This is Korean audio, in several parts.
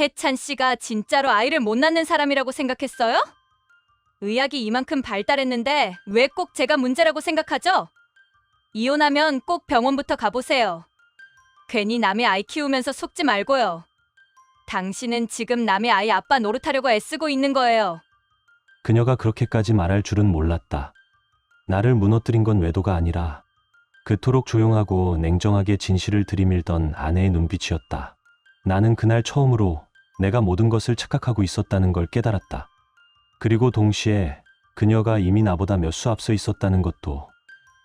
해찬 씨가 진짜로 아이를 못 낳는 사람이라고 생각했어요? 의학이 이만큼 발달했는데 왜 꼭 제가 문제라고 생각하죠? 이혼하면 꼭 병원부터 가보세요. 괜히 남의 아이 키우면서 속지 말고요. 당신은 지금 남의 아이 아빠 노릇하려고 애쓰고 있는 거예요. 그녀가 그렇게까지 말할 줄은 몰랐다. 나를 무너뜨린 건 외도가 아니라 그토록 조용하고 냉정하게 진실을 들이밀던 아내의 눈빛이었다. 나는 그날 처음으로 내가 모든 것을 착각하고 있었다는 걸 깨달았다. 그리고 동시에 그녀가 이미 나보다 몇 수 앞서 있었다는 것도.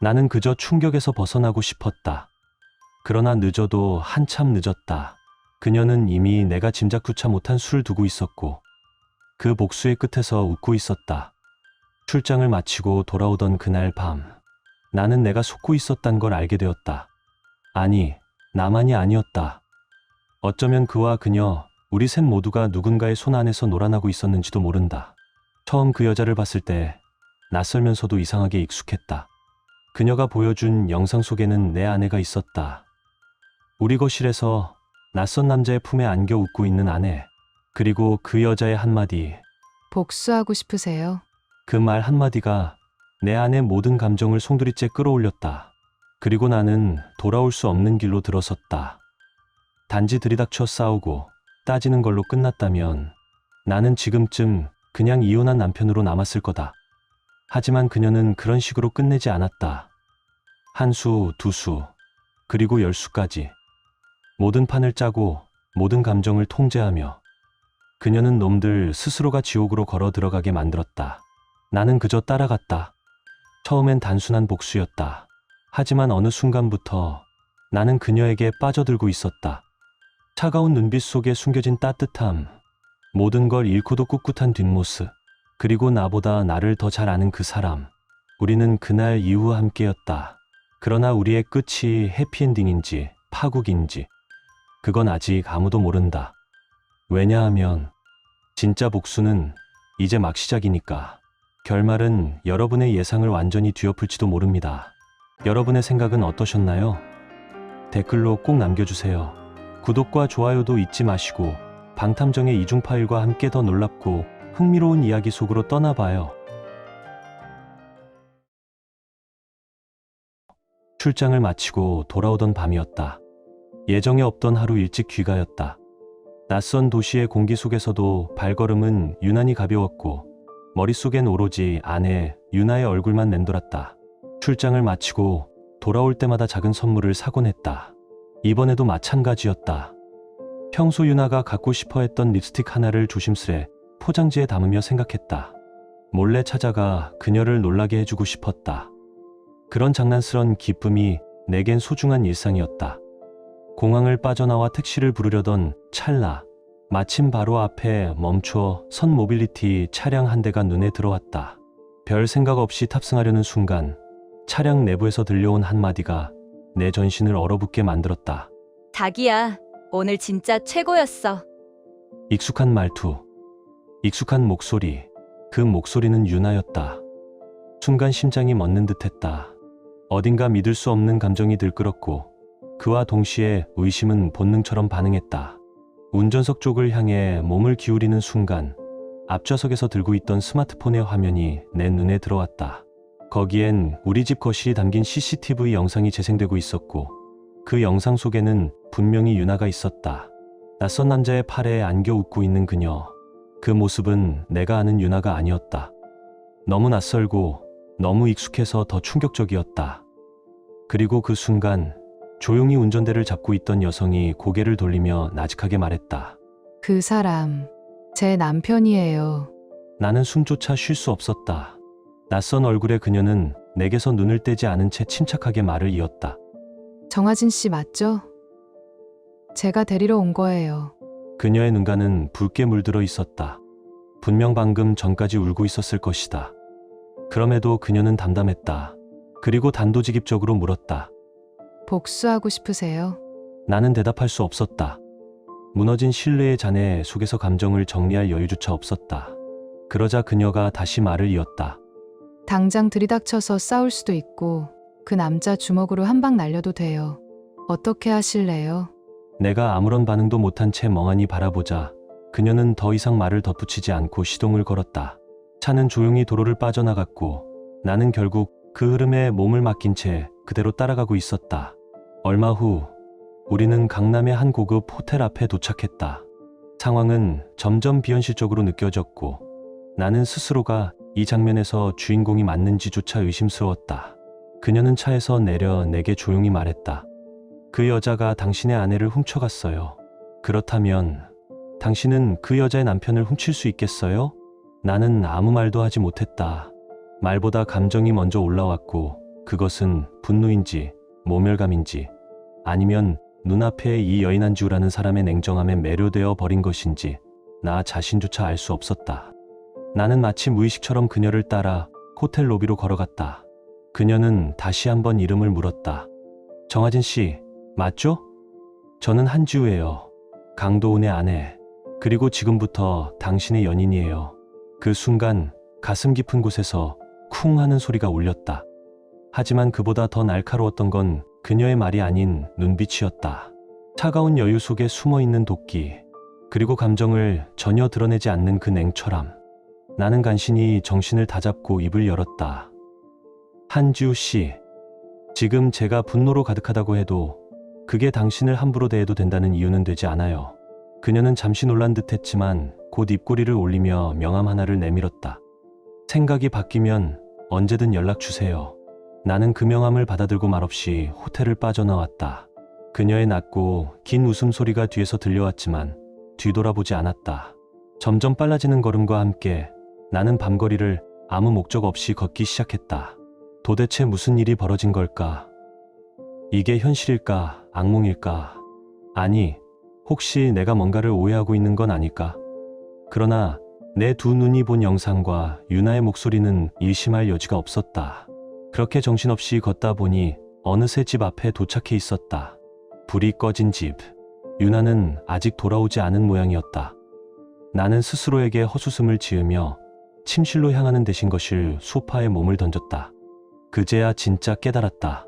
나는 그저 충격에서 벗어나고 싶었다. 그러나 늦어도 한참 늦었다. 그녀는 이미 내가 짐작조차 못한 수를 두고 있었고 그 복수의 끝에서 웃고 있었다. 출장을 마치고 돌아오던 그날 밤, 나는 내가 속고 있었단 걸 알게 되었다. 아니, 나만이 아니었다. 어쩌면 그와 그녀, 우리 셋 모두가 누군가의 손 안에서 놀아나고 있었는지도 모른다. 처음 그 여자를 봤을 때 낯설면서도 이상하게 익숙했다. 그녀가 보여준 영상 속에는 내 아내가 있었다. 우리 거실에서 낯선 남자의 품에 안겨 웃고 있는 아내, 그리고 그 여자의 한마디, 복수하고 싶으세요? 그 말 한마디가 내 안의 모든 감정을 송두리째 끌어올렸다. 그리고 나는 돌아올 수 없는 길로 들어섰다. 단지 들이닥쳐 싸우고 따지는 걸로 끝났다면 나는 지금쯤 그냥 이혼한 남편으로 남았을 거다. 하지만 그녀는 그런 식으로 끝내지 않았다. 한 수, 두 수, 그리고 10수까지. 모든 판을 짜고 모든 감정을 통제하며 그녀는 놈들 스스로가 지옥으로 걸어 들어가게 만들었다. 나는 그저 따라갔다. 처음엔 단순한 복수였다. 하지만 어느 순간부터 나는 그녀에게 빠져들고 있었다. 차가운 눈빛 속에 숨겨진 따뜻함, 모든 걸 잃고도 꿋꿋한 뒷모습, 그리고 나보다 나를 더 잘 아는 그 사람. 우리는 그날 이후 함께였다. 그러나 우리의 끝이 해피엔딩인지 파국인지 그건 아직 아무도 모른다. 왜냐하면 진짜 복수는 이제 막 시작이니까. 결말은 여러분의 예상을 완전히 뒤엎을지도 모릅니다. 여러분의 생각은 어떠셨나요? 댓글로 꼭 남겨주세요. 구독과 좋아요도 잊지 마시고 방탐정의 이중 파일과 함께 더 놀랍고 흥미로운 이야기 속으로 떠나봐요. 출장을 마치고 돌아오던 밤이었다. 예정에 없던 하루 일찍 귀가였다. 낯선 도시의 공기 속에서도 발걸음은 유난히 가벼웠고 머릿속엔 오로지 아내 유나의 얼굴만 맴돌았다. 출장을 마치고 돌아올 때마다 작은 선물을 사곤 했다. 이번에도 마찬가지였다. 평소 유나가 갖고 싶어 했던 립스틱 하나를 조심스레 포장지에 담으며 생각했다. 몰래 찾아가 그녀를 놀라게 해주고 싶었다. 그런 장난스런 기쁨이 내겐 소중한 일상이었다. 공항을 빠져나와 택시를 부르려던 찰나, 마침 바로 앞에 멈춰 선 모빌리티 차량 한 대가 눈에 들어왔다. 별 생각 없이 탑승하려는 순간 차량 내부에서 들려온 한마디가 내 전신을 얼어붙게 만들었다. 자기야, 오늘 진짜 최고였어. 익숙한 말투, 익숙한 목소리, 그 목소리는 유나였다. 순간 심장이 멎는 듯했다. 어딘가 믿을 수 없는 감정이 들끓었고 그와 동시에 의심은 본능처럼 반응했다. 운전석 쪽을 향해 몸을 기울이는 순간 앞좌석에서 들고 있던 스마트폰의 화면이 내 눈에 들어왔다. 거기엔 우리 집 거실이 담긴 CCTV 영상이 재생되고 있었고 그 영상 속에는 분명히 유나가 있었다. 낯선 남자의 팔에 안겨 웃고 있는 그녀. 그 모습은 내가 아는 유나가 아니었다. 너무 낯설고 너무 익숙해서 더 충격적이었다. 그리고 그 순간 조용히 운전대를 잡고 있던 여성이 고개를 돌리며 나직하게 말했다. 그 사람, 제 남편이에요. 나는 숨조차 쉴 수 없었다. 낯선 얼굴의 그녀는 내게서 눈을 떼지 않은 채 침착하게 말을 이었다. 정아진 씨 맞죠? 제가 데리러 온 거예요. 그녀의 눈가는 붉게 물들어 있었다. 분명 방금 전까지 울고 있었을 것이다. 그럼에도 그녀는 담담했다. 그리고 단도직입적으로 물었다. 복수하고 싶으세요? 나는 대답할 수 없었다. 무너진 신뢰의 잔해 속에서 감정을 정리할 여유조차 없었다. 그러자 그녀가 다시 말을 이었다. 당장 들이닥쳐서 싸울 수도 있고 그 남자 주먹으로 한 방 날려도 돼요. 어떻게 하실래요? 내가 아무런 반응도 못한 채 멍하니 바라보자 그녀는 더 이상 말을 덧붙이지 않고 시동을 걸었다. 차는 조용히 도로를 빠져나갔고 나는 결국 그 흐름에 몸을 맡긴 채 그대로 따라가고 있었다. 얼마 후 우리는 강남의 한 고급 호텔 앞에 도착했다. 상황은 점점 비현실적으로 느껴졌고 나는 스스로가 이 장면에서 주인공이 맞는지조차 의심스러웠다. 그녀는 차에서 내려 내게 조용히 말했다. 그 여자가 당신의 아내를 훔쳐갔어요. 그렇다면 당신은 그 여자의 남편을 훔칠 수 있겠어요? 나는 아무 말도 하지 못했다. 말보다 감정이 먼저 올라왔고 그것은 분노인지 모멸감인지 아니면 눈앞에 이 여인한지우라는 사람의 냉정함에 매료되어 버린 것인지 나 자신조차 알 수 없었다. 나는 마치 무의식처럼 그녀를 따라 호텔 로비로 걸어갔다. 그녀는 다시 한번 이름을 물었다. 정하진 씨, 맞죠? 저는 한지우예요. 강도훈의 아내. 그리고 지금부터 당신의 연인이에요. 그 순간 가슴 깊은 곳에서 쿵 하는 소리가 울렸다. 하지만 그보다 더 날카로웠던 건 그녀의 말이 아닌 눈빛이었다. 차가운 여유 속에 숨어있는 도끼, 그리고 감정을 전혀 드러내지 않는 그 냉철함. 나는 간신히 정신을 다잡고 입을 열었다. 한지우 씨, 지금 제가 분노로 가득하다고 해도 그게 당신을 함부로 대해도 된다는 이유는 되지 않아요. 그녀는 잠시 놀란 듯 했지만 곧 입꼬리를 올리며 명함 하나를 내밀었다. 생각이 바뀌면 언제든 연락 주세요. 나는 그 명함을 받아들고 말없이 호텔을 빠져나왔다. 그녀의 낮고 긴 웃음소리가 뒤에서 들려왔지만 뒤돌아보지 않았다. 점점 빨라지는 걸음과 함께 나는 밤거리를 아무 목적 없이 걷기 시작했다. 도대체 무슨 일이 벌어진 걸까? 이게 현실일까? 악몽일까? 아니, 혹시 내가 뭔가를 오해하고 있는 건 아닐까? 그러나 내 두 눈이 본 영상과 유나의 목소리는 일심할 여지가 없었다. 그렇게 정신없이 걷다 보니 어느새 집 앞에 도착해 있었다. 불이 꺼진 집. 유나는 아직 돌아오지 않은 모양이었다. 나는 스스로에게 헛웃음을 지으며 침실로 향하는 대신 거실 소파에 몸을 던졌다. 그제야 진짜 깨달았다.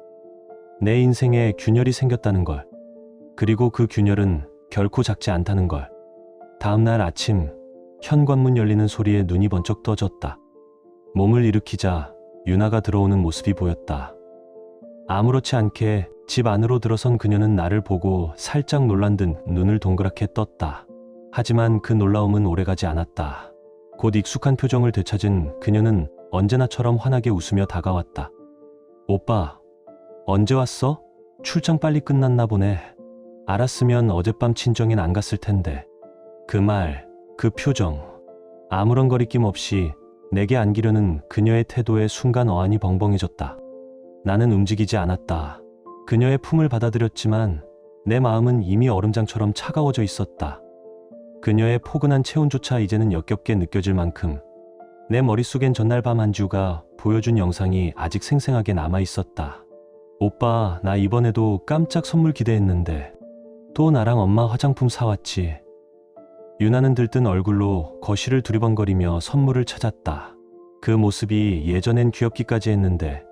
내 인생에 균열이 생겼다는 걸. 그리고 그 균열은 결코 작지 않다는 걸. 다음날 아침 현관문 열리는 소리에 눈이 번쩍 떠졌다. 몸을 일으키자 유나가 들어오는 모습이 보였다. 아무렇지 않게 집 안으로 들어선 그녀는 나를 보고 살짝 놀란 듯 눈을 동그랗게 떴다. 하지만 그 놀라움은 오래가지 않았다. 곧 익숙한 표정을 되찾은 그녀는 언제나처럼 환하게 웃으며 다가왔다. 오빠, 언제 왔어? 출장 빨리 끝났나 보네. 알았으면 어젯밤 친정엔 안 갔을 텐데. 그 말, 그 표정, 아무런 거리낌 없이 내게 안기려는 그녀의 태도에 순간 어안이 벙벙해졌다. 나는 움직이지 않았다. 그녀의 품을 받아들였지만 내 마음은 이미 얼음장처럼 차가워져 있었다. 그녀의 포근한 체온조차 이제는 역겹게 느껴질 만큼 내 머릿속엔 전날 밤 한지우가 보여준 영상이 아직 생생하게 남아있었다. 오빠, 나 이번에도 깜짝 선물 기대했는데 또 나랑 엄마 화장품 사왔지. 유나는 들뜬 얼굴로 거실을 두리번거리며 선물을 찾았다. 그 모습이 예전엔 귀엽기까지 했는데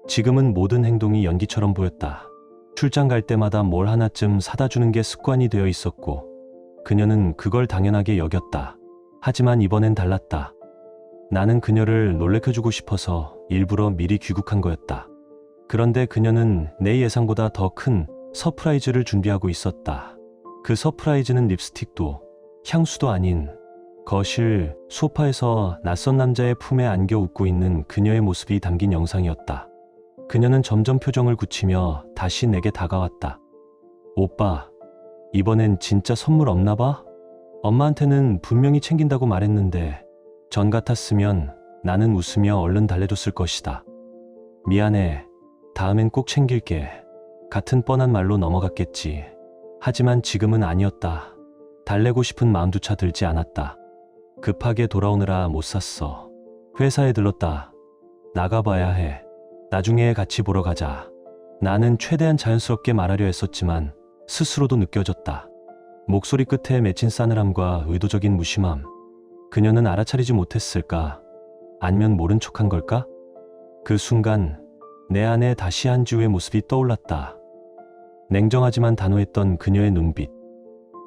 지금은 모든 행동이 연기처럼 보였다. 출장 갈 때마다 뭘 하나쯤 사다 주는 게 습관이 되어 있었고 그녀는 그걸 당연하게 여겼다. 하지만 이번엔 달랐다. 나는 그녀를 놀래켜주고 싶어서 일부러 미리 귀국한 거였다. 그런데 그녀는 내 예상보다 더 큰 서프라이즈를 준비하고 있었다. 그 서프라이즈는 립스틱도 향수도 아닌 거실 소파에서 낯선 남자의 품에 안겨 웃고 있는 그녀의 모습이 담긴 영상이었다. 그녀는 점점 표정을 굳히며 다시 내게 다가왔다. 오빠, 이번엔 진짜 선물 없나 봐? 엄마한테는 분명히 챙긴다고 말했는데 전 같았으면 나는 웃으며 얼른 달래줬을 것이다. 미안해. 다음엔 꼭 챙길게. 같은 뻔한 말로 넘어갔겠지. 하지만 지금은 아니었다. 달래고 싶은 마음조차 들지 않았다. 급하게 돌아오느라 못 샀어. 회사에 들렀다. 나가봐야 해. 나중에 같이 보러 가자. 나는 최대한 자연스럽게 말하려 했었지만 스스로도 느껴졌다. 목소리 끝에 맺힌 싸늘함과 의도적인 무심함. 그녀는 알아차리지 못했을까? 아니면 모른 척한 걸까? 그 순간 내 안에 다시 한지우의 모습이 떠올랐다. 냉정하지만 단호했던 그녀의 눈빛.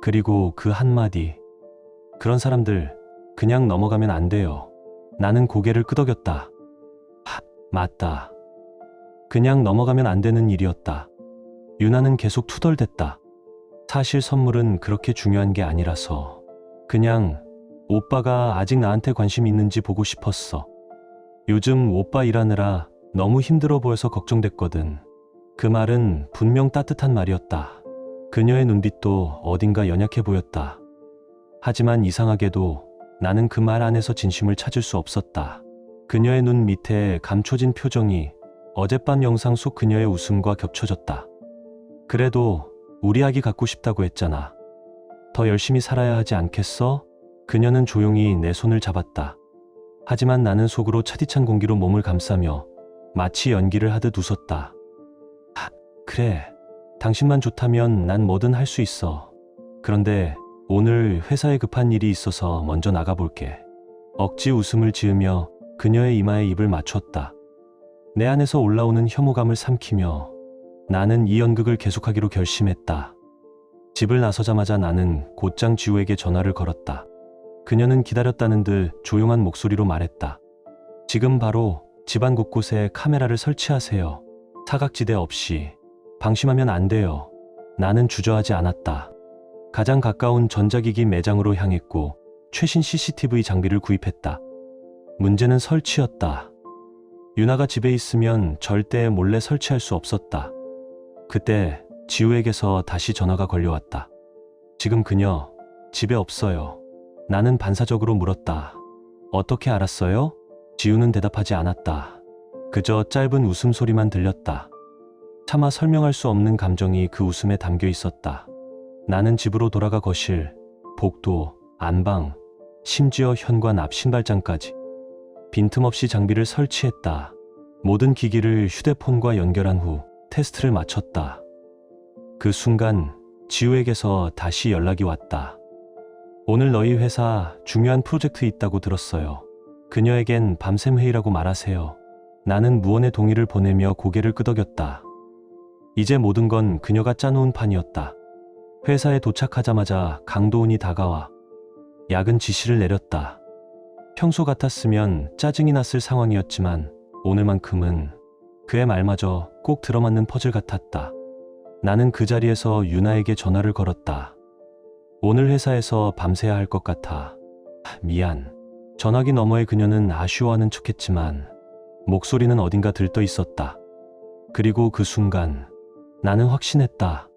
그리고 그 한마디. 그런 사람들 그냥 넘어가면 안 돼요. 나는 고개를 끄덕였다. 맞다. 그냥 넘어가면 안 되는 일이었다. 유나는 계속 투덜댔다. 사실 선물은 그렇게 중요한 게 아니라서 그냥 오빠가 아직 나한테 관심 있는지 보고 싶었어. 요즘 오빠 일하느라 너무 힘들어 보여서 걱정됐거든. 그 말은 분명 따뜻한 말이었다. 그녀의 눈빛도 어딘가 연약해 보였다. 하지만 이상하게도 나는 그 말 안에서 진심을 찾을 수 없었다. 그녀의 눈 밑에 감춰진 표정이 어젯밤 영상 속 그녀의 웃음과 겹쳐졌다. 그래도 우리 아기 갖고 싶다고 했잖아. 더 열심히 살아야 하지 않겠어? 그녀는 조용히 내 손을 잡았다. 하지만 나는 속으로 차디찬 공기로 몸을 감싸며 마치 연기를 하듯 웃었다. 그래. 당신만 좋다면 난 뭐든 할 수 있어. 그런데 오늘 회사에 급한 일이 있어서 먼저 나가볼게. 억지 웃음을 지으며 그녀의 이마에 입을 맞췄다. 내 안에서 올라오는 혐오감을 삼키며 나는 이 연극을 계속하기로 결심했다. 집을 나서자마자 나는 곧장 지우에게 전화를 걸었다. 그녀는 기다렸다는 듯 조용한 목소리로 말했다. 지금 바로 집안 곳곳에 카메라를 설치하세요. 사각지대 없이. 방심하면 안 돼요. 나는 주저하지 않았다. 가장 가까운 전자기기 매장으로 향했고 최신 CCTV 장비를 구입했다. 문제는 설치였다. 유나가 집에 있으면 절대 몰래 설치할 수 없었다. 그때 지우에게서 다시 전화가 걸려왔다. 지금 그녀 집에 없어요. 나는 반사적으로 물었다. 어떻게 알았어요? 지우는 대답하지 않았다. 그저 짧은 웃음소리만 들렸다. 차마 설명할 수 없는 감정이 그 웃음에 담겨 있었다. 나는 집으로 돌아가 거실, 복도, 안방, 심지어 현관 앞 신발장까지 빈틈없이 장비를 설치했다. 모든 기기를 휴대폰과 연결한 후 테스트를 마쳤다. 그 순간 지우에게서 다시 연락이 왔다. 오늘 너희 회사 중요한 프로젝트 있다고 들었어요. 그녀에겐 밤샘 회의라고 말하세요. 나는 무언의 동의를 보내며 고개를 끄덕였다. 이제 모든 건 그녀가 짜놓은 판이었다. 회사에 도착하자마자 강도훈이 다가와 야근 지시를 내렸다. 평소 같았으면 짜증이 났을 상황이었지만 오늘만큼은 그의 말마저 꼭 들어맞는 퍼즐 같았다. 나는 그 자리에서 유나에게 전화를 걸었다. 오늘 회사에서 밤새야 할 것 같아. 미안. 전화기 너머에 그녀는 아쉬워하는 척했지만 목소리는 어딘가 들떠 있었다. 그리고 그 순간 나는 확신했다.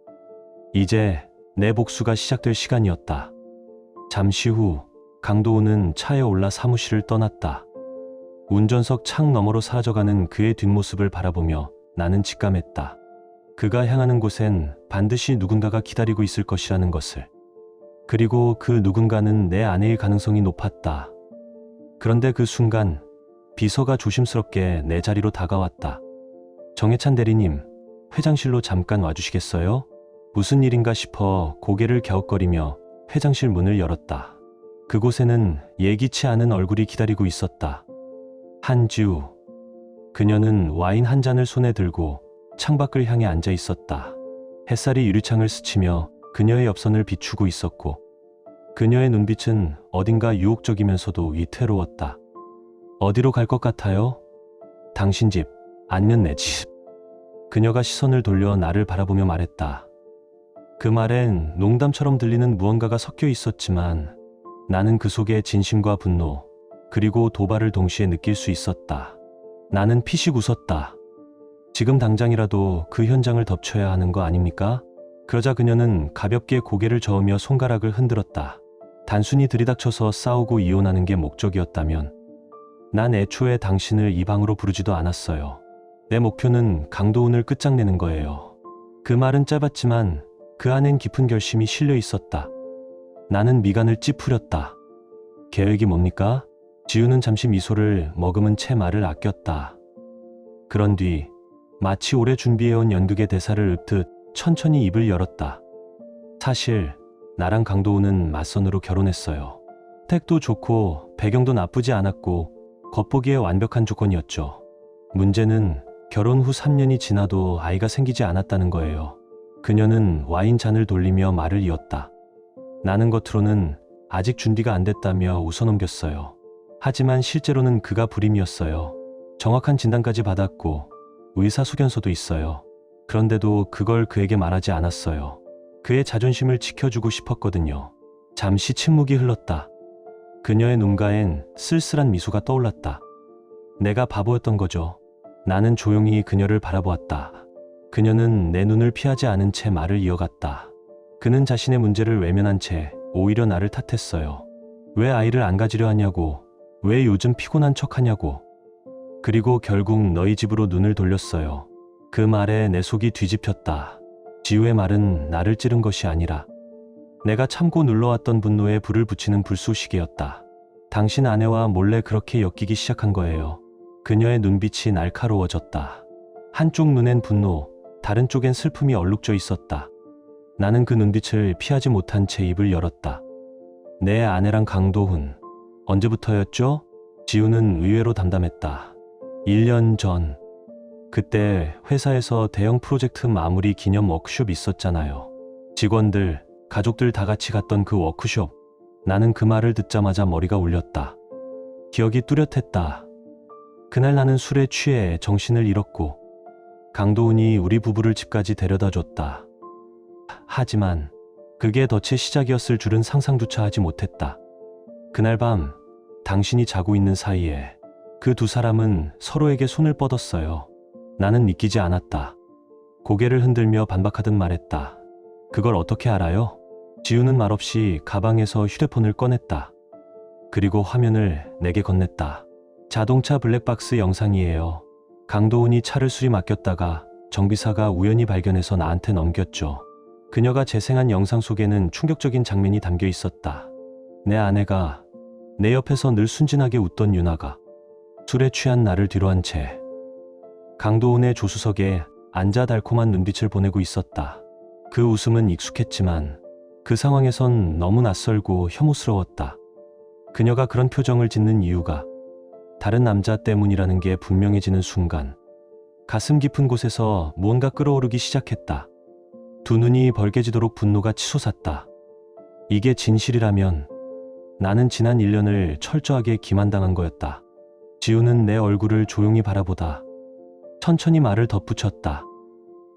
이제 내 복수가 시작될 시간이었다. 잠시 후 강도훈은 차에 올라 사무실을 떠났다. 운전석 창 너머로 사라져가는 그의 뒷모습을 바라보며 나는 직감했다. 그가 향하는 곳엔 반드시 누군가가 기다리고 있을 것이라는 것을. 그리고 그 누군가는 내 아내일 가능성이 높았다. 그런데 그 순간 비서가 조심스럽게 내 자리로 다가왔다. 정혜찬 대리님, 회장실로 잠깐 와주시겠어요? 무슨 일인가 싶어 고개를 갸웃거리며 회장실 문을 열었다. 그곳에는 예기치 않은 얼굴이 기다리고 있었다. 한지우. 그녀는 와인 한 잔을 손에 들고 창밖을 향해 앉아 있었다. 햇살이 유리창을 스치며 그녀의 옆선을 비추고 있었고 그녀의 눈빛은 어딘가 유혹적이면서도 위태로웠다. 어디로 갈 것 같아요? 당신 집, 아니면 내 집. 그녀가 시선을 돌려 나를 바라보며 말했다. 그 말엔 농담처럼 들리는 무언가가 섞여 있었지만 나는 그 속에 진심과 분노, 그리고 도발을 동시에 느낄 수 있었다. 나는 피식 웃었다. 지금 당장이라도 그 현장을 덮쳐야 하는 거 아닙니까? 그러자 그녀는 가볍게 고개를 저으며 손가락을 흔들었다. 단순히 들이닥쳐서 싸우고 이혼하는 게 목적이었다면 난 애초에 당신을 이 방으로 부르지도 않았어요. 내 목표는 강도훈을 끝장내는 거예요. 그 말은 짧았지만 그 안엔 깊은 결심이 실려 있었다. 나는 미간을 찌푸렸다. 계획이 뭡니까? 지우는 잠시 미소를 머금은 채 말을 아꼈다. 그런 뒤 마치 오래 준비해온 연극의 대사를 읊듯 천천히 입을 열었다. 사실 나랑 강도훈은 맞선으로 결혼했어요. 택도 좋고 배경도 나쁘지 않았고 겉보기에 완벽한 조건이었죠. 문제는 결혼 후 3년이 지나도 아이가 생기지 않았다는 거예요. 그녀는 와인 잔을 돌리며 말을 이었다. 나는 겉으로는 아직 준비가 안 됐다며 웃어넘겼어요. 하지만 실제로는 그가 불임이었어요. 정확한 진단까지 받았고 의사소견서도 있어요. 그런데도 그걸 그에게 말하지 않았어요. 그의 자존심을 지켜주고 싶었거든요. 잠시 침묵이 흘렀다. 그녀의 눈가엔 쓸쓸한 미소가 떠올랐다. 내가 바보였던 거죠. 나는 조용히 그녀를 바라보았다. 그녀는 내 눈을 피하지 않은 채 말을 이어갔다. 그는 자신의 문제를 외면한 채 오히려 나를 탓했어요. 왜 아이를 안 가지려 하냐고, 왜 요즘 피곤한 척 하냐고. 그리고 결국 너희 집으로 눈을 돌렸어요. 그 말에 내 속이 뒤집혔다. 지우의 말은 나를 찌른 것이 아니라 내가 참고 눌러왔던 분노에 불을 붙이는 불쏘시개였다. 당신 아내와 몰래 그렇게 엮이기 시작한 거예요. 그녀의 눈빛이 날카로워졌다. 한쪽 눈엔 분노, 다른 쪽엔 슬픔이 얼룩져 있었다. 나는 그 눈빛을 피하지 못한 채 입을 열었다. 내 아내랑 강도훈, 언제부터였죠? 지우는 의외로 담담했다. 1년 전. 그때 회사에서 대형 프로젝트 마무리 기념 워크숍 있었잖아요. 직원들, 가족들 다 같이 갔던 그 워크숍. 나는 그 말을 듣자마자 머리가 울렸다. 기억이 뚜렷했다. 그날 나는 술에 취해 정신을 잃었고 강도훈이 우리 부부를 집까지 데려다 줬다. 하지만 그게 덫의 시작이었을 줄은 상상조차 하지 못했다. 그날 밤 당신이 자고 있는 사이에 그 두 사람은 서로에게 손을 뻗었어요. 나는 믿기지 않았다. 고개를 흔들며 반박하듯 말했다. 그걸 어떻게 알아요? 지우는 말없이 가방에서 휴대폰을 꺼냈다. 그리고 화면을 내게 건넸다. 자동차 블랙박스 영상이에요. 강도훈이 차를 수리 맡겼다가 정비사가 우연히 발견해서 나한테 넘겼죠. 그녀가 재생한 영상 속에는 충격적인 장면이 담겨 있었다. 내 아내가 내 옆에서 늘 순진하게 웃던 유나가 술에 취한 나를 뒤로 한 채 강도훈의 조수석에 앉아 달콤한 눈빛을 보내고 있었다. 그 웃음은 익숙했지만 그 상황에선 너무 낯설고 혐오스러웠다. 그녀가 그런 표정을 짓는 이유가 다른 남자 때문이라는 게 분명해지는 순간 가슴 깊은 곳에서 무언가 끓어오르기 시작했다. 두 눈이 벌개지도록 분노가 치솟았다. 이게 진실이라면 나는 지난 1년을 철저하게 기만당한 거였다. 지우는 내 얼굴을 조용히 바라보다 천천히 말을 덧붙였다.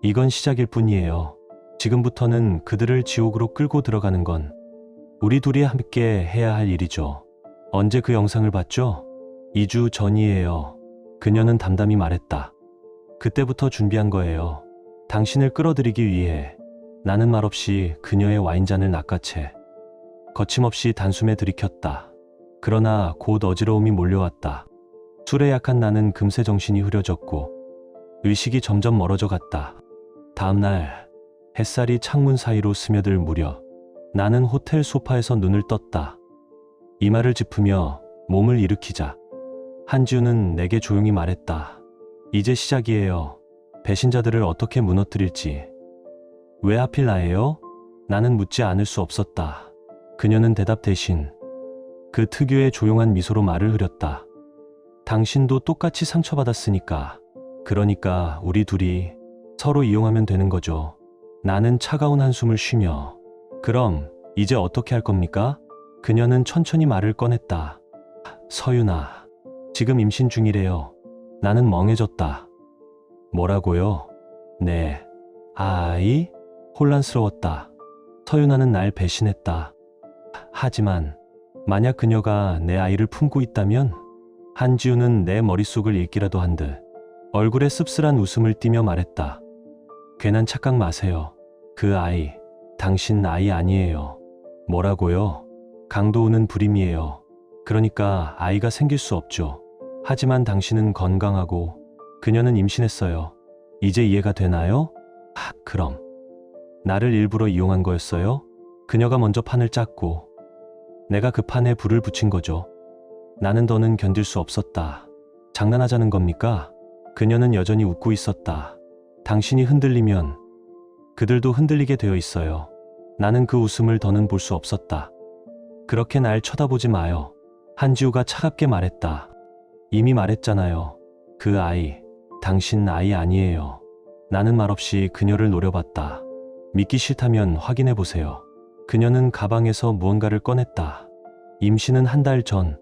이건 시작일 뿐이에요. 지금부터는 그들을 지옥으로 끌고 들어가는 건 우리 둘이 함께 해야 할 일이죠. 언제 그 영상을 봤죠? 2주 전이에요. 그녀는 담담히 말했다. 그때부터 준비한 거예요. 당신을 끌어들이기 위해. 나는 말없이 그녀의 와인잔을 낚아채 거침없이 단숨에 들이켰다. 그러나 곧 어지러움이 몰려왔다. 술에 약한 나는 금세 정신이 흐려졌고 의식이 점점 멀어져 갔다. 다음 날 햇살이 창문 사이로 스며들 무렵 나는 호텔 소파에서 눈을 떴다. 이마를 짚으며 몸을 일으키자 한지우는 내게 조용히 말했다. 이제 시작이에요. 배신자들을 어떻게 무너뜨릴지. 왜 하필 나예요? 나는 묻지 않을 수 없었다. 그녀는 대답 대신 그 특유의 조용한 미소로 말을 흐렸다. 당신도 똑같이 상처받았으니까. 그러니까 우리 둘이 서로 이용하면 되는 거죠. 나는 차가운 한숨을 쉬며 그럼 이제 어떻게 할 겁니까? 그녀는 천천히 말을 꺼냈다. 서윤아, 지금 임신 중이래요. 나는 멍해졌다. 뭐라고요? 네. 아이? 혼란스러웠다. 서윤아는 날 배신했다. 하지만 만약 그녀가 내 아이를 품고 있다면? 한지우는 내 머릿속을 읽기라도 한 듯 얼굴에 씁쓸한 웃음을 띠며 말했다. 괜한 착각 마세요. 그 아이, 당신 아이 아니에요. 뭐라고요? 강도훈은 불임이에요. 그러니까 아이가 생길 수 없죠. 하지만 당신은 건강하고 그녀는 임신했어요. 이제 이해가 되나요? 그럼 나를 일부러 이용한 거였어요? 그녀가 먼저 판을 짰고 내가 그 판에 불을 붙인 거죠. 나는 더는 견딜 수 없었다. 장난하자는 겁니까? 그녀는 여전히 웃고 있었다. 당신이 흔들리면 그들도 흔들리게 되어 있어요. 나는 그 웃음을 더는 볼 수 없었다. 그렇게 날 쳐다보지 마요. 한지우가 차갑게 말했다. 이미 말했잖아요. 그 아이, 당신 아이 아니에요. 나는 말없이 그녀를 노려봤다. 믿기 싫다면 확인해 보세요. 그녀는 가방에서 무언가를 꺼냈다. 임신은 한 달 전.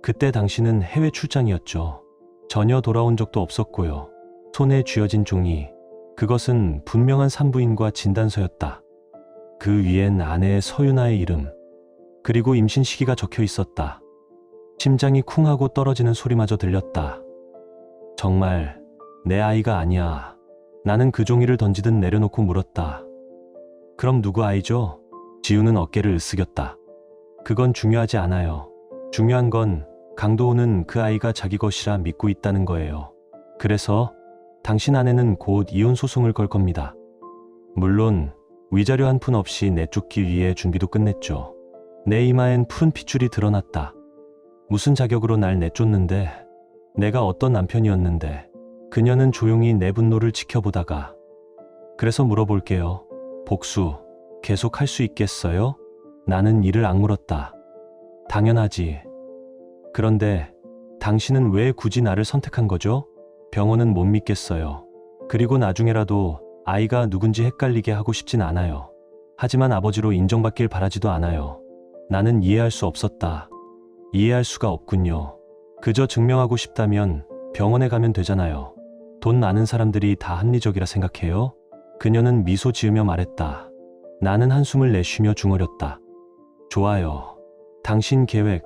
그때 당신은 해외 출장이었죠. 전혀 돌아온 적도 없었고요. 손에 쥐어진 종이, 그것은 분명한 산부인과 진단서였다. 그 위엔 아내의 서윤아의 이름, 그리고 임신 시기가 적혀 있었다. 심장이 쿵 하고 떨어지는 소리마저 들렸다. 정말 내 아이가 아니야. 나는 그 종이를 던지듯 내려놓고 물었다. 그럼 누구 아이죠? 지우는 어깨를 으쓱였다. 그건 중요하지 않아요. 중요한 건 강도훈은 그 아이가 자기 것이라 믿고 있다는 거예요. 그래서 당신 아내는 곧 이혼 소송을 걸 겁니다. 물론 위자료 한 푼 없이 내쫓기 위해 준비도 끝냈죠. 내 이마엔 푸른 핏줄이 드러났다. 무슨 자격으로 날 내쫓는데, 내가 어떤 남편이었는데. 그녀는 조용히 내 분노를 지켜보다가, 그래서 물어볼게요. 복수 계속 할 수 있겠어요? 나는 이를 악물었다. 당연하지. 그런데 당신은 왜 굳이 나를 선택한 거죠? 병원은 못 믿겠어요. 그리고 나중에라도 아이가 누군지 헷갈리게 하고 싶진 않아요. 하지만 아버지로 인정받길 바라지도 않아요. 나는 이해할 수 없었다. 이해할 수가 없군요. 그저 증명하고 싶다면 병원에 가면 되잖아요. 돈 많은 사람들이 다 합리적이라 생각해요? 그녀는 미소 지으며 말했다. 나는 한숨을 내쉬며 중얼였다. 좋아요. 당신 계획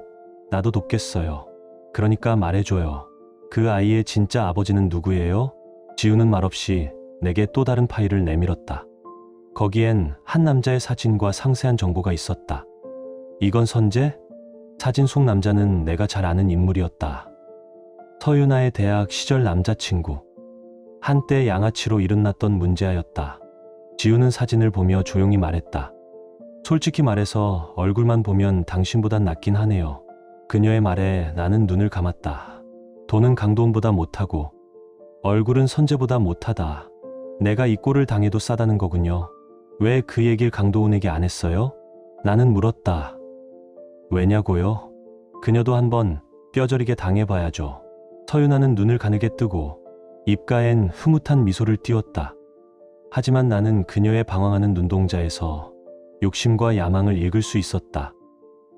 나도 돕겠어요. 그러니까 말해줘요. 그 아이의 진짜 아버지는 누구예요? 지우는 말없이 내게 또 다른 파일을 내밀었다. 거기엔 한 남자의 사진과 상세한 정보가 있었다. 이건 선재? 사진 속 남자는 내가 잘 아는 인물이었다. 서윤아의 대학 시절 남자친구. 한때 양아치로 이름났던 문제아였다. 지우는 사진을 보며 조용히 말했다. 솔직히 말해서 얼굴만 보면 당신보단 낫긴 하네요. 그녀의 말에 나는 눈을 감았다. 돈은 강도훈보다 못하고 얼굴은 선재보다 못하다. 내가 이 꼴을 당해도 싸다는 거군요. 왜 그 얘기를 강도훈에게 안 했어요? 나는 물었다. 왜냐고요? 그녀도 한번 뼈저리게 당해봐야죠. 서윤아는 눈을 가늘게 뜨고 입가엔 흐뭇한 미소를 띄웠다. 하지만 나는 그녀의 방황하는 눈동자에서 욕심과 야망을 읽을 수 있었다.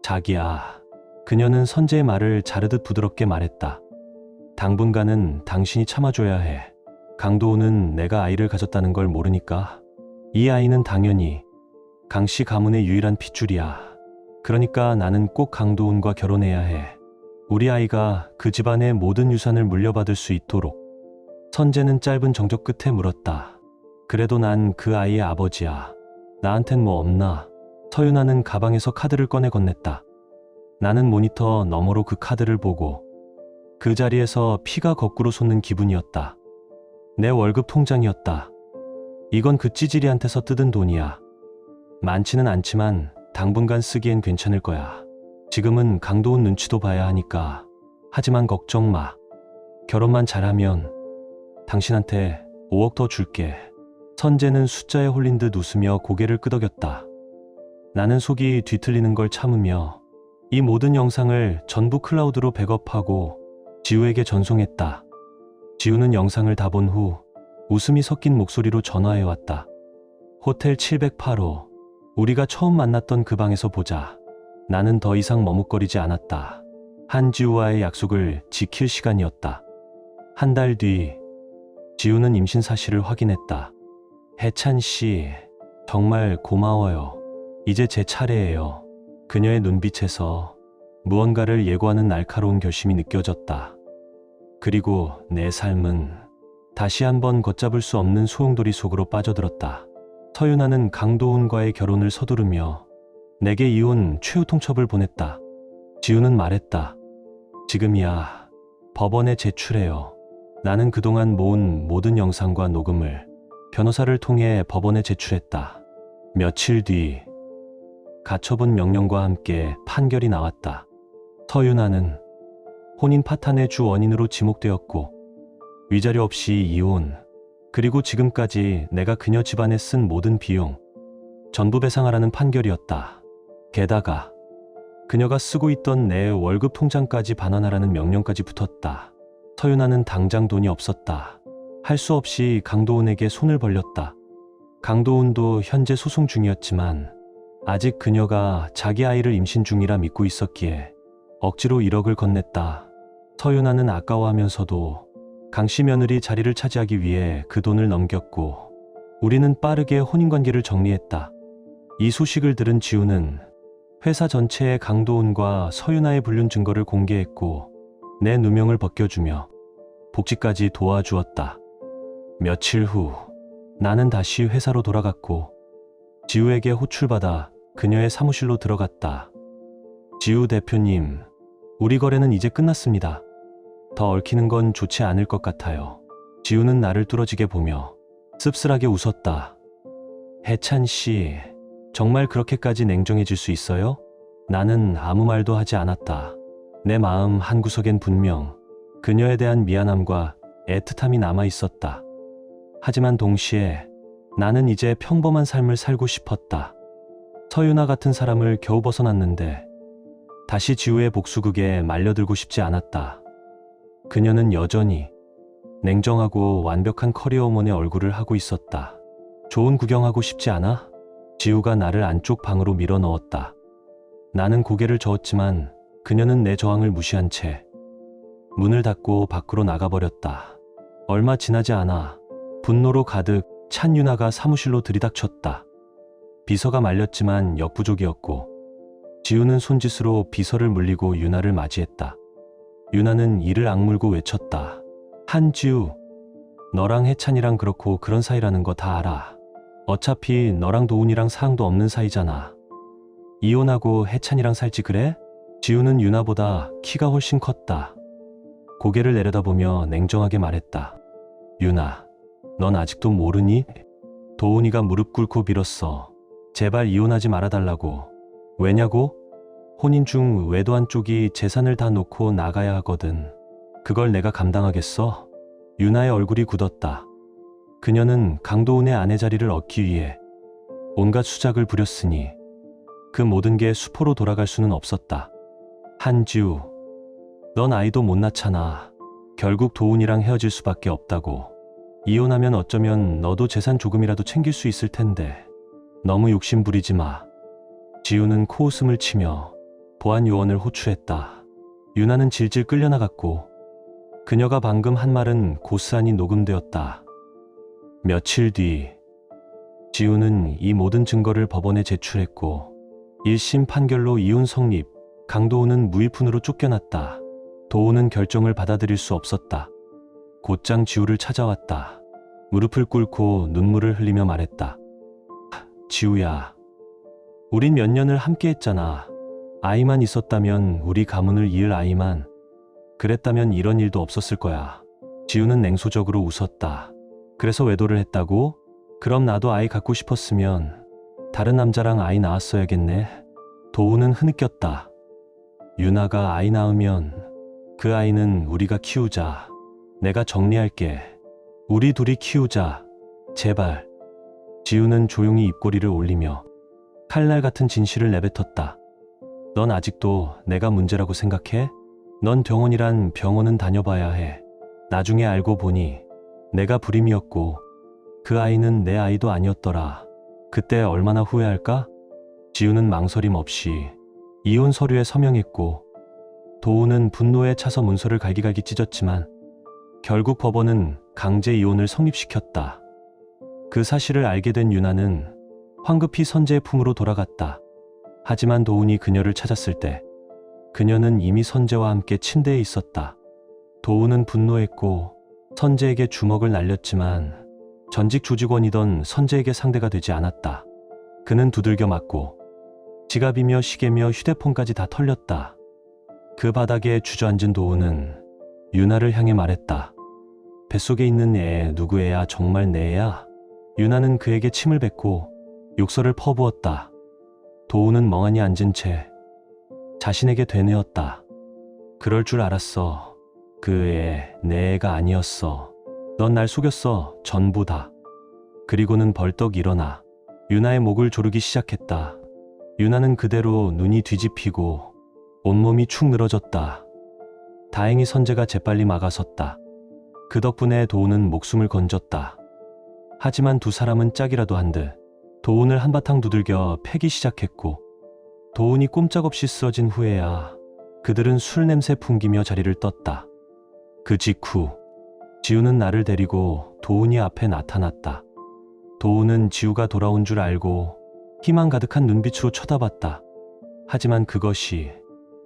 자기야. 그녀는 선재의 말을 자르듯 부드럽게 말했다. 당분간은 당신이 참아줘야 해. 강도훈은 내가 아이를 가졌다는 걸 모르니까. 이 아이는 당연히 강씨 가문의 유일한 핏줄이야. 그러니까 나는 꼭 강도훈과 결혼해야 해. 우리 아이가 그 집안의 모든 유산을 물려받을 수 있도록. 선재는 짧은 정적 끝에 물었다. 그래도 난 그 아이의 아버지야. 나한텐 뭐 없나? 서윤아는 가방에서 카드를 꺼내 건넸다. 나는 모니터 너머로 그 카드를 보고 그 자리에서 피가 거꾸로 솟는 기분이었다. 내 월급 통장이었다. 이건 그 찌질이한테서 뜯은 돈이야. 많지는 않지만 당분간 쓰기엔 괜찮을 거야. 지금은 강도훈 눈치도 봐야 하니까. 하지만 걱정 마. 결혼만 잘하면 당신한테 5억 더 줄게. 선재는 숫자에 홀린 듯 웃으며 고개를 끄덕였다. 나는 속이 뒤틀리는 걸 참으며 이 모든 영상을 전부 클라우드로 백업하고 지우에게 전송했다. 지우는 영상을 다 본 후 웃음이 섞인 목소리로 전화해왔다. 호텔 708호. 우리가 처음 만났던 그 방에서 보자. 나는 더 이상 머뭇거리지 않았다. 한지우와의 약속을 지킬 시간이었다. 한 달 뒤 지우는 임신 사실을 확인했다. 해찬 씨, 정말 고마워요. 이제 제 차례예요. 그녀의 눈빛에서 무언가를 예고하는 날카로운 결심이 느껴졌다. 그리고 내 삶은 다시 한번 걷잡을 수 없는 소용돌이 속으로 빠져들었다. 서윤아는 강도훈과의 결혼을 서두르며 내게 이혼 최후 통첩을 보냈다. 지우는 말했다. 지금이야. 법원에 제출해요. 나는 그동안 모은 모든 영상과 녹음을 변호사를 통해 법원에 제출했다. 며칠 뒤 가처분 명령과 함께 판결이 나왔다. 서윤아는 혼인 파탄의 주 원인으로 지목되었고 위자료 없이 이혼, 그리고 지금까지 내가 그녀 집안에 쓴 모든 비용 전부 배상하라는 판결이었다. 게다가 그녀가 쓰고 있던 내 월급 통장까지 반환하라는 명령까지 붙었다. 서윤아는 당장 돈이 없었다. 할 수 없이 강도훈에게 손을 벌렸다. 강도훈도 현재 소송 중이었지만 아직 그녀가 자기 아이를 임신 중이라 믿고 있었기에 억지로 1억을 건넸다. 서윤아는 아까워하면서도 강씨 며느리 자리를 차지하기 위해 그 돈을 넘겼고 우리는 빠르게 혼인관계를 정리했다. 이 소식을 들은 지우는 회사 전체에 강도훈과 서윤아의 불륜 증거를 공개했고 내 누명을 벗겨주며 복직까지 도와주었다. 며칠 후 나는 다시 회사로 돌아갔고 지우에게 호출받아 그녀의 사무실로 들어갔다. 지우 대표님, 우리 거래는 이제 끝났습니다. 더 얽히는 건 좋지 않을 것 같아요. 지우는 나를 뚫어지게 보며 씁쓸하게 웃었다. 해찬 씨, 정말 그렇게까지 냉정해질 수 있어요? 나는 아무 말도 하지 않았다. 내 마음 한구석엔 분명 그녀에 대한 미안함과 애틋함이 남아 있었다. 하지만 동시에 나는 이제 평범한 삶을 살고 싶었다. 서윤아 같은 사람을 겨우 벗어났는데 다시 지우의 복수극에 말려들고 싶지 않았다. 그녀는 여전히 냉정하고 완벽한 커리어우먼의 얼굴을 하고 있었다. 좋은 구경하고 싶지 않아? 지우가 나를 안쪽 방으로 밀어 넣었다. 나는 고개를 저었지만 그녀는 내 저항을 무시한 채 문을 닫고 밖으로 나가버렸다. 얼마 지나지 않아 분노로 가득 찬 유나가 사무실로 들이닥쳤다. 비서가 말렸지만 역부족이었고 지우는 손짓으로 비서를 물리고 유나를 맞이했다. 유나는 이를 악물고 외쳤다. 한지우, 너랑 해찬이랑 그렇고 그런 사이라는 거 다 알아. 어차피 너랑 도훈이랑 사항도 없는 사이잖아. 이혼하고 해찬이랑 살지 그래? 지우는 유나보다 키가 훨씬 컸다. 고개를 내려다보며 냉정하게 말했다. 유나, 넌 아직도 모르니? 도훈이가 무릎 꿇고 빌었어. 제발 이혼하지 말아달라고. 왜냐고? 혼인 중 외도 한쪽이 재산을 다 놓고 나가야 하거든. 그걸 내가 감당하겠어? 유나의 얼굴이 굳었다. 그녀는 강도훈의 아내 자리를 얻기 위해 온갖 수작을 부렸으니 그 모든 게 수포로 돌아갈 수는 없었다. 한지우, 넌 아이도 못 낳잖아. 결국 도훈이랑 헤어질 수밖에 없다고. 이혼하면 어쩌면 너도 재산 조금이라도 챙길 수 있을 텐데 너무 욕심 부리지 마. 지우는 코웃음을 치며 보안 요원을 호출했다. 유나는 질질 끌려나갔고 그녀가 방금 한 말은 고스란히 녹음되었다. 며칠 뒤 지우는 이 모든 증거를 법원에 제출했고 1심 판결로 이혼 성립, 강도훈은 무일푼으로 쫓겨났다. 도훈은 결정을 받아들일 수 없었다. 곧장 지우를 찾아왔다. 무릎을 꿇고 눈물을 흘리며 말했다. 지우야, 우린 몇 년을 함께 했잖아. 아이만 있었다면 우리 가문을 이을 아이만. 그랬다면 이런 일도 없었을 거야. 지우는 냉소적으로 웃었다. 그래서 외도를 했다고? 그럼 나도 아이 갖고 싶었으면 다른 남자랑 아이 낳았어야겠네. 도훈은 흐느꼈다. 유나가 아이 낳으면 그 아이는 우리가 키우자. 내가 정리할게. 우리 둘이 키우자. 제발. 지우는 조용히 입꼬리를 올리며 칼날 같은 진실을 내뱉었다. 넌 아직도 내가 문제라고 생각해? 넌 병원이란 병원은 다녀봐야 해. 나중에 알고 보니 내가 불임이었고 그 아이는 내 아이도 아니었더라. 그때 얼마나 후회할까? 지우는 망설임 없이 이혼 서류에 서명했고 도훈은 분노에 차서 문서를 갈기갈기 찢었지만 결국 법원은 강제 이혼을 성립시켰다. 그 사실을 알게 된 유나는 황급히 선재의 품으로 돌아갔다. 하지만 도훈이 그녀를 찾았을 때 그녀는 이미 선재와 함께 침대에 있었다. 도훈은 분노했고 선재에게 주먹을 날렸지만 전직 조직원이던 선재에게 상대가 되지 않았다. 그는 두들겨 맞고 지갑이며 시계며 휴대폰까지 다 털렸다. 그 바닥에 주저앉은 도훈은 유나를 향해 말했다. 뱃속에 있는 애 누구 애야? 정말 내 애야? 유나는 그에게 침을 뱉고 욕설을 퍼부었다. 도훈은 멍하니 앉은 채 자신에게 되뇌었다. 그럴 줄 알았어. 그 애 내 애가 아니었어. 넌 날 속였어. 전부 다. 그리고는 벌떡 일어나 유나의 목을 조르기 시작했다. 유나는 그대로 눈이 뒤집히고 온몸이 축 늘어졌다. 다행히 선재가 재빨리 막아섰다. 그 덕분에 도훈은 목숨을 건졌다. 하지만 두 사람은 짝이라도 한 듯 도훈을 한바탕 두들겨 패기 시작했고 도훈이 꼼짝없이 쓰러진 후에야 그들은 술 냄새 풍기며 자리를 떴다. 그 직후 지우는 나를 데리고 도훈이 앞에 나타났다. 도훈은 지우가 돌아온 줄 알고 희망 가득한 눈빛으로 쳐다봤다. 하지만 그것이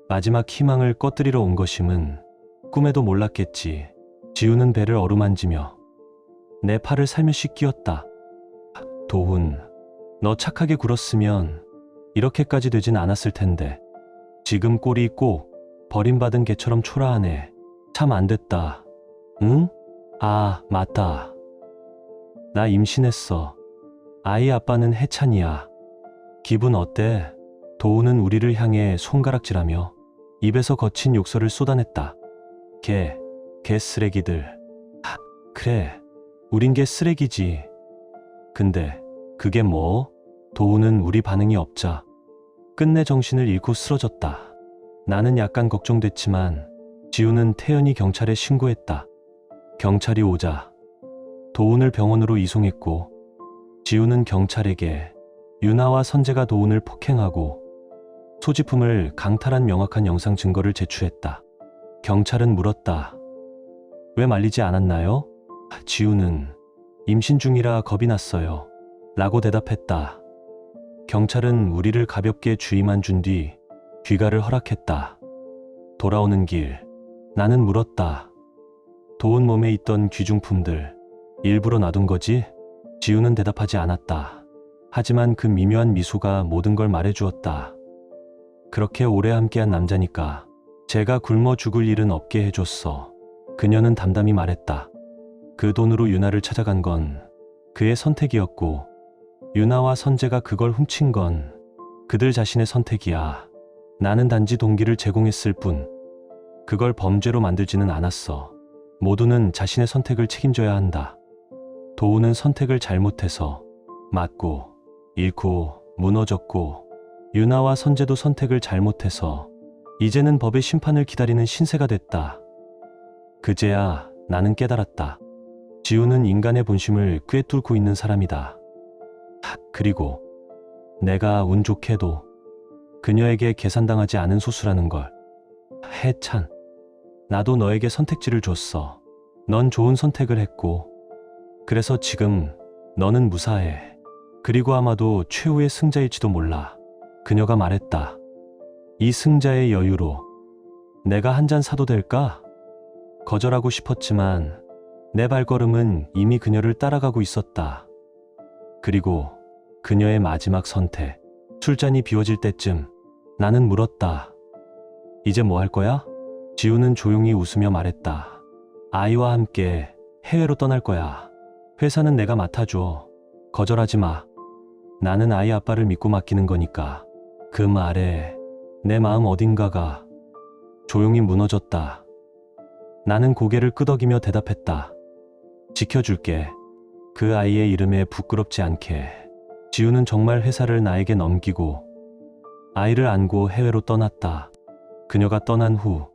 마지막 희망을 꺼뜨리러 온 것임은 꿈에도 몰랐겠지. 지우는 배를 어루만지며 내 팔을 살며시 끼웠다. 도훈, 너 착하게 굴었으면 이렇게까지 되진 않았을 텐데 지금 꼴이 꼭 버림받은 개처럼 초라하네. 참 안 됐다. 응? 아, 맞다. 나 임신했어. 아이 아빠는 해찬이야. 기분 어때? 도훈은 우리를 향해 손가락질하며 입에서 거친 욕설을 쏟아냈다. 개 쓰레기들. 그래, 우린 개 쓰레기지. 근데 그게 뭐? 도훈은 우리 반응이 없자 끝내 정신을 잃고 쓰러졌다. 나는 약간 걱정됐지만 지우는 태연히 경찰에 신고했다. 경찰이 오자 도훈을 병원으로 이송했고 지우는 경찰에게 유나와 선재가 도훈을 폭행하고 소지품을 강탈한 명확한 영상 증거를 제출했다. 경찰은 물었다. 왜 말리지 않았나요? 지우는 임신 중이라 겁이 났어요. 라고 대답했다. 경찰은 우리를 가볍게 주의만 준 뒤 귀가를 허락했다. 돌아오는 길 나는 물었다. 도훈 몸에 있던 귀중품들 일부러 놔둔 거지? 지우는 대답하지 않았다. 하지만 그 미묘한 미소가 모든 걸 말해주었다. 그렇게 오래 함께한 남자니까 제가 굶어 죽을 일은 없게 해줬어. 그녀는 담담히 말했다. 그 돈으로 유나를 찾아간 건 그의 선택이었고 유나와 선재가 그걸 훔친 건 그들 자신의 선택이야. 나는 단지 동기를 제공했을 뿐 그걸 범죄로 만들지는 않았어. 모두는 자신의 선택을 책임져야 한다. 도훈은 선택을 잘못해서 맞고 잃고 무너졌고 유나와 선재도 선택을 잘못해서 이제는 법의 심판을 기다리는 신세가 됐다. 그제야 나는 깨달았다. 지우는 인간의 본심을 꿰뚫고 있는 사람이다. 그리고 내가 운 좋게도 그녀에게 계산당하지 않은 소수라는 걸. 해찬, 나도 너에게 선택지를 줬어. 넌 좋은 선택을 했고 그래서 지금 너는 무사해. 그리고 아마도 최후의 승자일지도 몰라. 그녀가 말했다. 이 승자의 여유로 내가 한 잔 사도 될까? 거절하고 싶었지만 내 발걸음은 이미 그녀를 따라가고 있었다. 그리고 그녀의 마지막 선택, 술잔이 비워질 때쯤 나는 물었다. 이제 뭐 할 거야? 지우는 조용히 웃으며 말했다. 아이와 함께 해외로 떠날 거야. 회사는 내가 맡아줘. 거절하지 마. 나는 아이 아빠를 믿고 맡기는 거니까. 그 말에 내 마음 어딘가가 조용히 무너졌다. 나는 고개를 끄덕이며 대답했다. 지켜줄게. 그 아이의 이름에 부끄럽지 않게. 지우는 정말 회사를 나에게 넘기고 아이를 안고 해외로 떠났다. 그녀가 떠난 후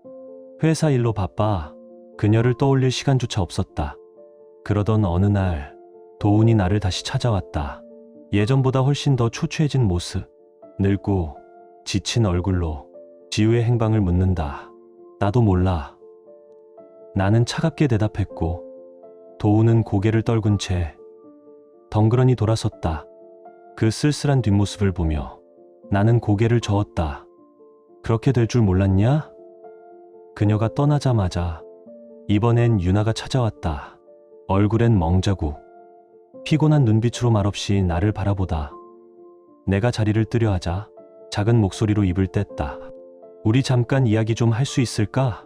회사 일로 바빠 그녀를 떠올릴 시간조차 없었다. 그러던 어느 날 도훈이 나를 다시 찾아왔다. 예전보다 훨씬 더 초췌해진 모습, 늙고 지친 얼굴로 지우의 행방을 묻는다. 나도 몰라. 나는 차갑게 대답했고 도훈은 고개를 떨군 채 덩그러니 돌아섰다. 그 쓸쓸한 뒷모습을 보며 나는 고개를 저었다. 그렇게 될 줄 몰랐냐? 그녀가 떠나자마자 이번엔 유나가 찾아왔다. 얼굴엔 멍자국, 피곤한 눈빛으로 말없이 나를 바라보다 내가 자리를 뜨려 하자 작은 목소리로 입을 뗐다. 우리 잠깐 이야기 좀 할 수 있을까?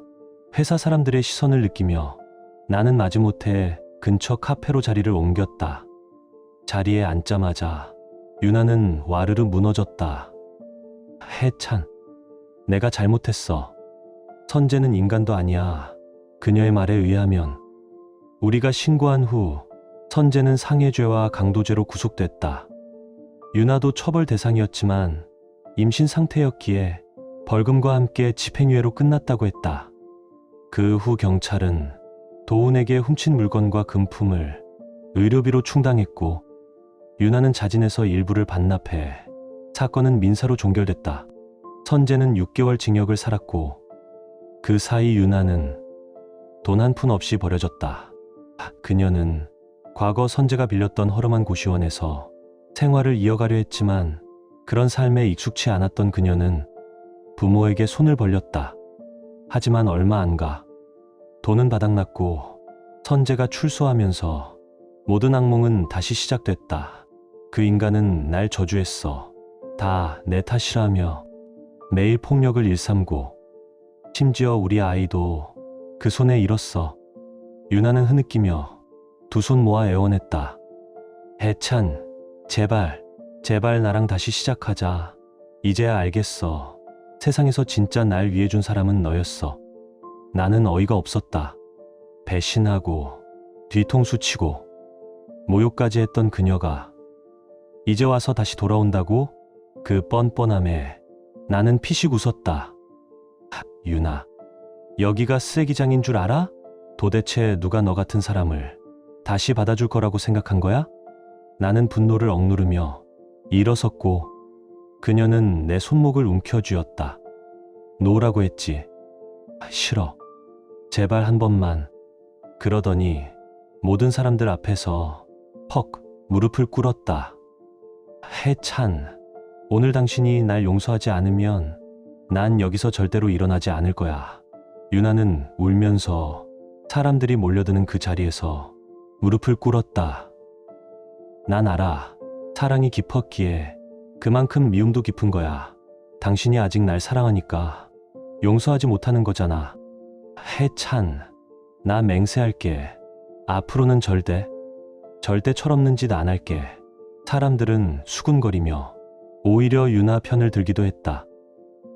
회사 사람들의 시선을 느끼며 나는 마지못해 근처 카페로 자리를 옮겼다. 자리에 앉자마자 유나는 와르르 무너졌다. 해찬, 내가 잘못했어. 선재는 인간도 아니야. 그녀의 말에 의하면 우리가 신고한 후 선재는 상해죄와 강도죄로 구속됐다. 유나도 처벌 대상이었지만 임신 상태였기에 벌금과 함께 집행유예로 끝났다고 했다. 그 후 경찰은 도훈에게 훔친 물건과 금품을 의료비로 충당했고 유나는 자진해서 일부를 반납해 사건은 민사로 종결됐다. 선재는 6개월 징역을 살았고 그 사이 유나는 돈 한 푼 없이 버려졌다. 그녀는 과거 선재가 빌렸던 허름한 고시원에서 생활을 이어가려 했지만 그런 삶에 익숙치 않았던 그녀는 부모에게 손을 벌렸다. 하지만 얼마 안 가 돈은 바닥났고 선재가 출소하면서 모든 악몽은 다시 시작됐다. 그 인간은 날 저주했어. 다 내 탓이라며 매일 폭력을 일삼고 심지어 우리 아이도 그 손에 잃었어. 유나는 흐느끼며 두 손 모아 애원했다. 해찬, 제발 나랑 다시 시작하자. 이제야 알겠어. 세상에서 진짜 날 위해준 사람은 너였어. 나는 어이가 없었다. 배신하고 뒤통수 치고 모욕까지 했던 그녀가 이제 와서 다시 돌아온다고? 그 뻔뻔함에 나는 피식 웃었다. 유나, 여기가 쓰레기장인 줄 알아? 도대체 누가 너 같은 사람을 다시 받아줄 거라고 생각한 거야? 나는 분노를 억누르며 일어섰고 그녀는 내 손목을 움켜쥐었다. 놓으라고 했지. 싫어. 제발 한 번만. 그러더니 모든 사람들 앞에서 퍽 무릎을 꿇었다. 해찬, 오늘 당신이 날 용서하지 않으면 난 여기서 절대로 일어나지 않을 거야. 유나는 울면서 사람들이 몰려드는 그 자리에서 무릎을 꿇었다. 난 알아. 사랑이 깊었기에 그만큼 미움도 깊은 거야. 당신이 아직 날 사랑하니까 용서하지 못하는 거잖아. 해찬, 나 맹세할게. 앞으로는 절대 철없는 짓 안 할게. 사람들은 수군거리며 오히려 유나 편을 들기도 했다.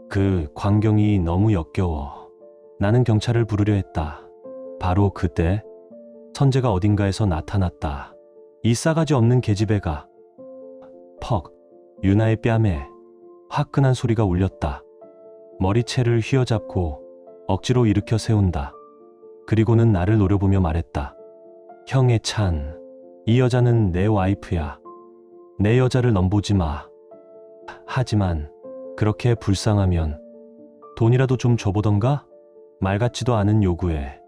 그 광경이 너무 역겨워. 나는 경찰을 부르려 했다. 바로 그때 선재가 어딘가에서 나타났다. 이 싸가지 없는 계집애가. 퍽, 유나의 뺨에 화끈한 소리가 울렸다. 머리채를 휘어잡고 억지로 일으켜 세운다. 그리고는 나를 노려보며 말했다. 형해찬, 이 여자는 내 와이프야. 내 여자를 넘보지 마. 하지만 그렇게 불쌍하면 돈이라도 좀 줘보던가? 말 같지도 않은 요구에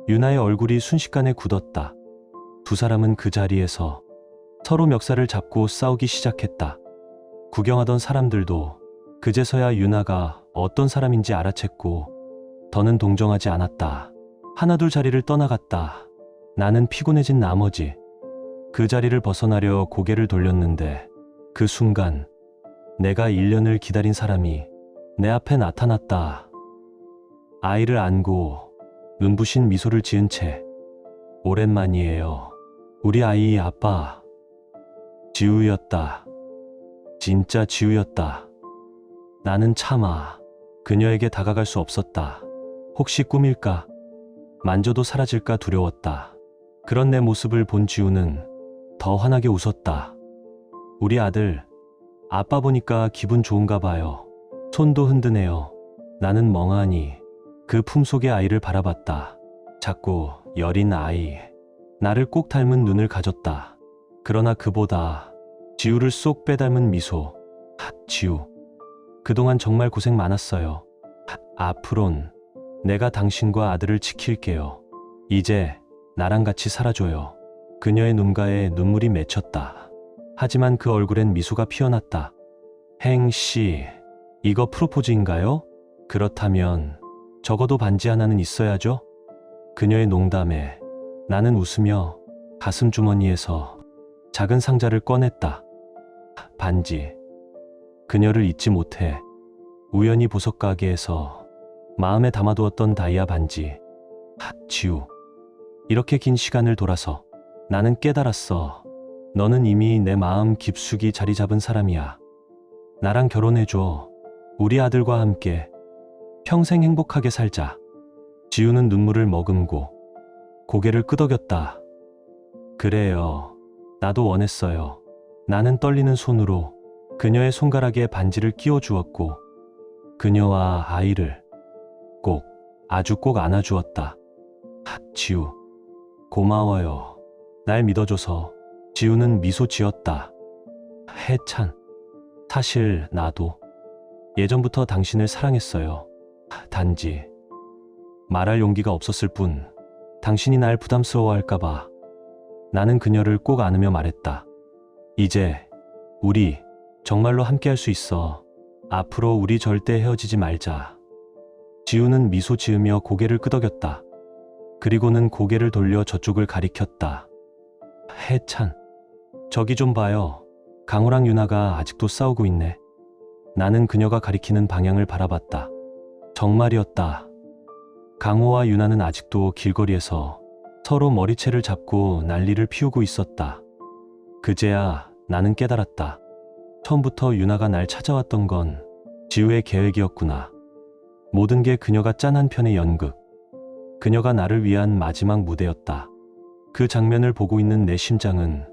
유나의 얼굴이 순식간에 굳었다. 두 사람은 그 자리에서 서로 멱살을 잡고 싸우기 시작했다. 구경하던 사람들도 그제서야 유나가 어떤 사람인지 알아챘고 더는 동정하지 않았다. 하나둘 자리를 떠나갔다. 나는 피곤해진 나머지 그 자리를 벗어나려 고개를 돌렸는데 그 순간 내가 1년을 기다린 사람이 내 앞에 나타났다. 아이를 안고 눈부신 미소를 지은 채 오랜만이에요. 우리 아이 아빠. 지우였다. 진짜 지우였다. 나는 차마 그녀에게 다가갈 수 없었다. 혹시 꿈일까? 만져도 사라질까 두려웠다. 그런 내 모습을 본 지우는 더 환하게 웃었다. 우리 아들, 아빠 보니까 기분 좋은가 봐요. 손도 흔드네요. 나는 멍하니 그 품속의 아이를 바라봤다. 작고 여린 아이, 나를 꼭 닮은 눈을 가졌다. 그러나 그보다 지우를 쏙 빼닮은 미소. 지우, 그동안 정말 고생 많았어요. 앞으론 내가 당신과 아들을 지킬게요. 이제 나랑 같이 살아줘요. 그녀의 눈가에 눈물이 맺혔다. 하지만 그 얼굴엔 미소가 피어났다. 행씨, 이거 프로포즈인가요? 그렇다면 적어도 반지 하나는 있어야죠? 그녀의 농담에 나는 웃으며 가슴 주머니에서 작은 상자를 꺼냈다. 반지. 그녀를 잊지 못해 우연히 보석 가게에서 마음에 담아두었던 다이아 반지. 지우. 이렇게 긴 시간을 돌아서 나는 깨달았어. 너는 이미 내 마음 깊숙이 자리 잡은 사람이야. 나랑 결혼해줘. 우리 아들과 함께 평생 행복하게 살자. 지우는 눈물을 머금고 고개를 끄덕였다. 그래요. 나도 원했어요. 나는 떨리는 손으로 그녀의 손가락에 반지를 끼워 주었고 그녀와 아이를 꼭, 아주 꼭 안아주었다. 지우, 고마워요. 날 믿어줘서. 지우는 미소 지었다. 해찬, 사실 나도 예전부터 당신을 사랑했어요. 단지 말할 용기가 없었을 뿐 당신이 날 부담스러워할까봐 나는 그녀를 꼭 안으며 말했다. 이제 우리 정말로 함께할 수 있어. 앞으로 우리 절대 헤어지지 말자. 지우는 미소 지으며 고개를 끄덕였다. 그리고는 고개를 돌려 저쪽을 가리켰다. 해찬, 저기 좀 봐요. 강호랑 유나가 아직도 싸우고 있네. 나는 그녀가 가리키는 방향을 바라봤다. 정말이었다. 강호와 유나는 아직도 길거리에서 서로 머리채를 잡고 난리를 피우고 있었다. 그제야 나는 깨달았다. 처음부터 유나가 날 찾아왔던 건 지우의 계획이었구나. 모든 게 그녀가 짠 한 편의 연극. 그녀가 나를 위한 마지막 무대였다. 그 장면을 보고 있는 내 심장은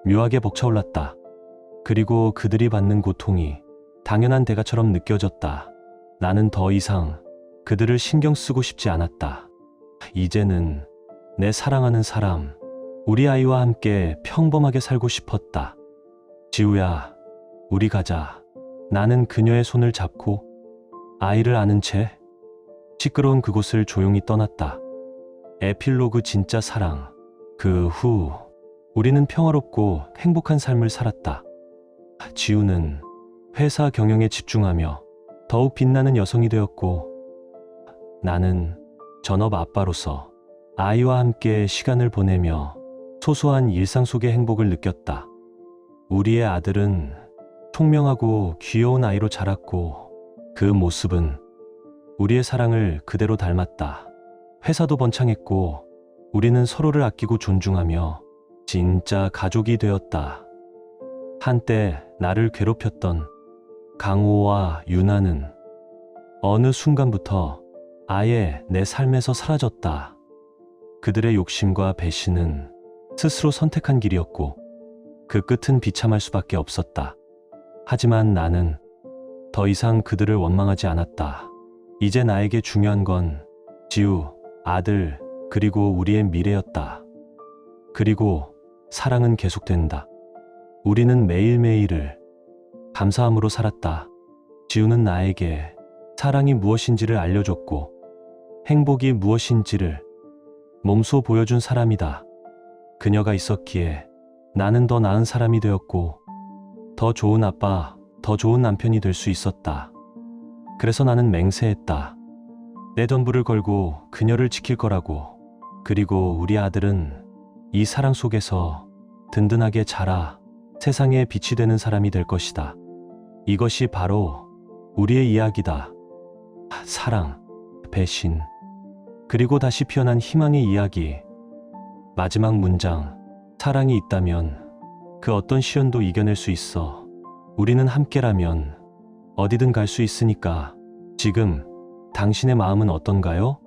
묘하게 벅차올랐다. 그리고 그들이 받는 고통이 당연한 대가처럼 느껴졌다. 나는 더 이상 그들을 신경 쓰고 싶지 않았다. 이제는 내 사랑하는 사람, 우리 아이와 함께 평범하게 살고 싶었다. 지우야, 우리 가자. 나는 그녀의 손을 잡고 아이를 안은 채 시끄러운 그곳을 조용히 떠났다. 에필로그 진짜 사랑. 그 후 우리는 평화롭고 행복한 삶을 살았다. 지우는 회사 경영에 집중하며 더욱 빛나는 여성이 되었고, 나는 전업 아빠로서 아이와 함께 시간을 보내며 소소한 일상 속의 행복을 느꼈다. 우리의 아들은 총명하고 귀여운 아이로 자랐고, 그 모습은 우리의 사랑을 그대로 닮았다. 회사도 번창했고, 우리는 서로를 아끼고 존중하며 진짜 가족이 되었다. 한때 나를 괴롭혔던 강호와 유나는 어느 순간부터 아예 내 삶에서 사라졌다. 그들의 욕심과 배신은 스스로 선택한 길이었고, 그 끝은 비참할 수밖에 없었다. 하지만 나는 더 이상 그들을 원망하지 않았다. 이제 나에게 중요한 건 지우, 아들, 그리고 우리의 미래였다. 그리고 사랑은 계속된다. 우리는 매일매일을 감사함으로 살았다. 지우는 나에게 사랑이 무엇인지를 알려줬고, 행복이 무엇인지를 몸소 보여준 사람이다. 그녀가 있었기에 나는 더 나은 사람이 되었고, 더 좋은 아빠, 더 좋은 남편이 될 수 있었다. 그래서 나는 맹세했다. 내 전부를 걸고 그녀를 지킬 거라고. 그리고 우리 아들은 이 사랑 속에서 든든하게 자라 세상에 빛이 되는 사람이 될 것이다. 이것이 바로 우리의 이야기다. 사랑, 배신, 그리고 다시 피어난 희망의 이야기. 마지막 문장, 사랑이 있다면 그 어떤 시련도 이겨낼 수 있어. 우리는 함께라면 어디든 갈 수 있으니까. 지금 당신의 마음은 어떤가요?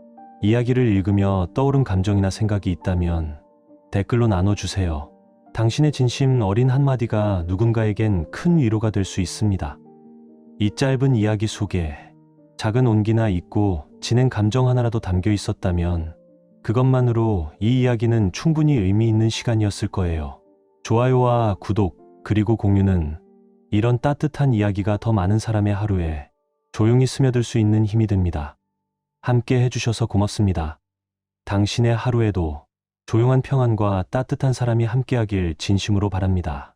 이야기를 읽으며 떠오른 감정이나 생각이 있다면 댓글로 나눠주세요. 당신의 진심 어린 한마디가 누군가에겐 큰 위로가 될 수 있습니다. 이 짧은 이야기 속에 작은 온기나 잊고 지낸 감정 하나라도 담겨 있었다면 그것만으로 이 이야기는 충분히 의미 있는 시간이었을 거예요. 좋아요와 구독, 그리고 공유는 이런 따뜻한 이야기가 더 많은 사람의 하루에 조용히 스며들 수 있는 힘이 됩니다. 함께 해주셔서 고맙습니다. 당신의 하루에도 조용한 평안과 따뜻한 사람이 함께하길 진심으로 바랍니다.